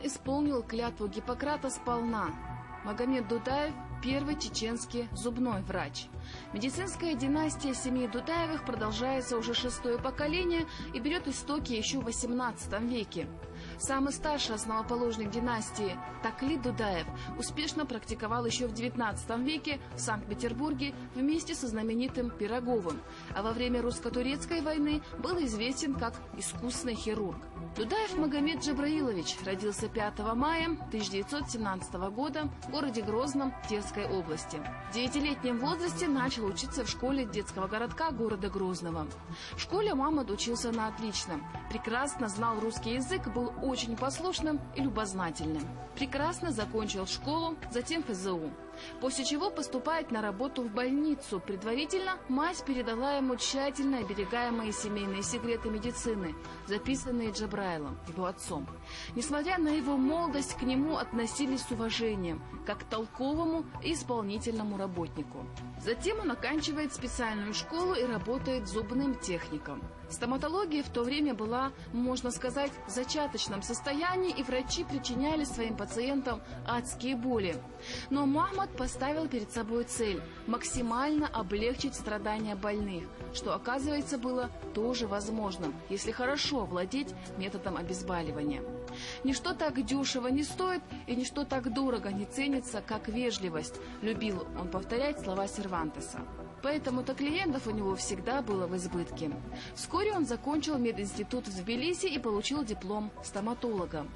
исполнил клятву Гиппократа сполна. Магомед Дудаев – первый чеченский зубной врач. Медицинская династия семьи Дудаевых продолжается уже 6-е поколение и берет истоки еще в XVIII веке. Самый старший основоположник династии Таклит Дудаев успешно практиковал еще в XIX веке в Санкт-Петербурге вместе со знаменитым Пироговым, а во время русско-турецкой войны был известен как искусный хирург. Дудаев Магомед Джабраилович родился 5 мая 1917 года в городе Грозном Тверской области. В 9-летнем возрасте начал учиться в школе детского городка города Грозного. В школе Мухаммад учился на отлично. Прекрасно знал русский язык, был очень послушным и любознательным. Прекрасно закончил школу, затем ФЗУ. После чего поступает на работу в больницу. Предварительно мать передала ему тщательно оберегаемые семейные секреты медицины, записанные Джабраилом, его отцом. Несмотря на его молодость, к нему относились с уважением, как к толковому и исполнительному работнику. Затем он оканчивает специальную школу и работает зубным техником. Стоматология в то время была, можно сказать, в зачаточном состоянии, и врачи причиняли своим пациентам адские боли. Но Мухаммад поставил перед собой цель – максимально облегчить страдания больных, что, оказывается, было тоже возможным, если хорошо владеть методом обезболивания. Ничто так дешево не стоит и ничто так дорого не ценится, как вежливость, любил он повторять слова Сервантеса. Поэтому-то клиентов у него всегда было в избытке. Вскоре он закончил мединститут в Тбилиси и получил диплом стоматолога.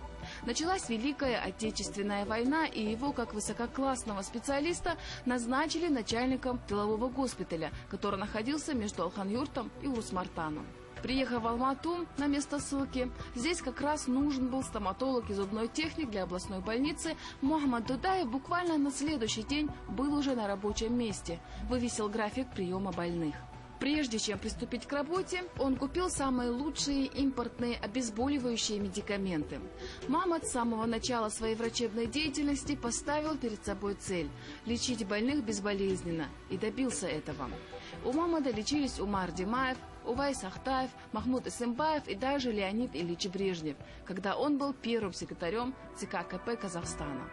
Началась Великая Отечественная война, и его, как высококлассного специалиста, назначили начальником тылового госпиталя, который находился между Алхан-Юртом и Урус-Мартаном. Приехав в Алмату на место ссылки, здесь как раз нужен был стоматолог и зубной техник для областной больницы. Мухаммад Дудаев буквально на следующий день был уже на рабочем месте, вывесил график приема больных. Прежде чем приступить к работе, он купил самые лучшие импортные обезболивающие медикаменты. Мухаммад с самого начала своей врачебной деятельности поставил перед собой цель – лечить больных безболезненно, и добился этого. У Мухаммада лечились Умар Димаев, Увайс Ахтаев, Махмуд Исымбаев и даже Леонид Ильич Брежнев, когда он был первым секретарем ЦК КП Казахстана.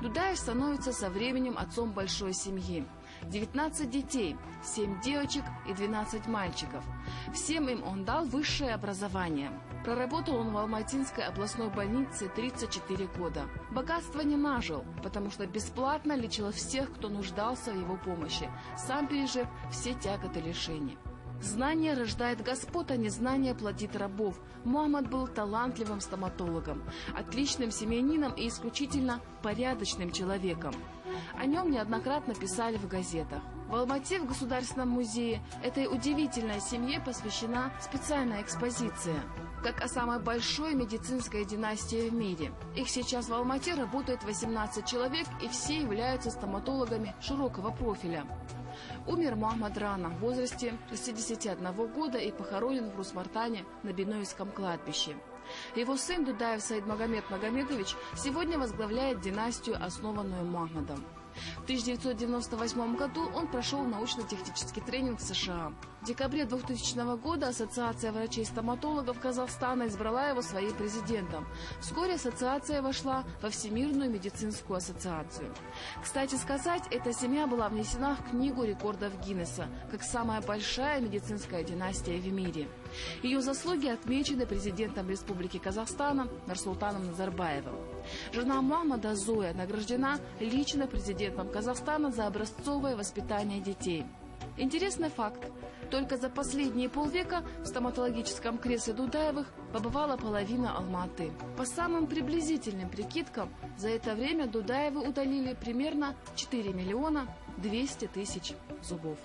Дудаев становится со временем отцом большой семьи. 19 детей, 7 девочек и 12 мальчиков. Всем им он дал высшее образование. Проработал он в Алматинской областной больнице 34 года. Богатства не нажил, потому что бесплатно лечил всех, кто нуждался в его помощи, сам пережив все тяготы лишений. Знание рождает господ, а незнание плодит рабов. Мухаммад был талантливым стоматологом, отличным семьянином и исключительно порядочным человеком. О нем неоднократно писали в газетах. В Алмате в Государственном музее этой удивительной семье посвящена специальная экспозиция, как о самой большой медицинской династии в мире. Их сейчас в Алмате работает 18 человек, и все являются стоматологами широкого профиля. Умер Мухаммад рано, в возрасте 61 года, и похоронен в Урус-Мартане на Бенойском кладбище. Его сын Дудаев Саид Магомед Магомедович сегодня возглавляет династию, основанную Мухаммадом. В 1998 году он прошел научно-технический тренинг в США. В декабре 2000 года Ассоциация врачей-стоматологов Казахстана избрала его своим президентом. Вскоре ассоциация вошла во Всемирную медицинскую ассоциацию. Кстати сказать, эта семья была внесена в Книгу рекордов Гиннесса как самая большая медицинская династия в мире. Ее заслуги отмечены президентом Республики Казахстан Нурсултаном Назарбаевым. Жена Мухаммада Зоя награждена лично президентом Казахстана за образцовое воспитание детей. Интересный факт. Только за последние полвека в стоматологическом кресле Дудаевых побывала половина Алматы. По самым приблизительным прикидкам, за это время Дудаевы удалили примерно 4 200 000 зубов.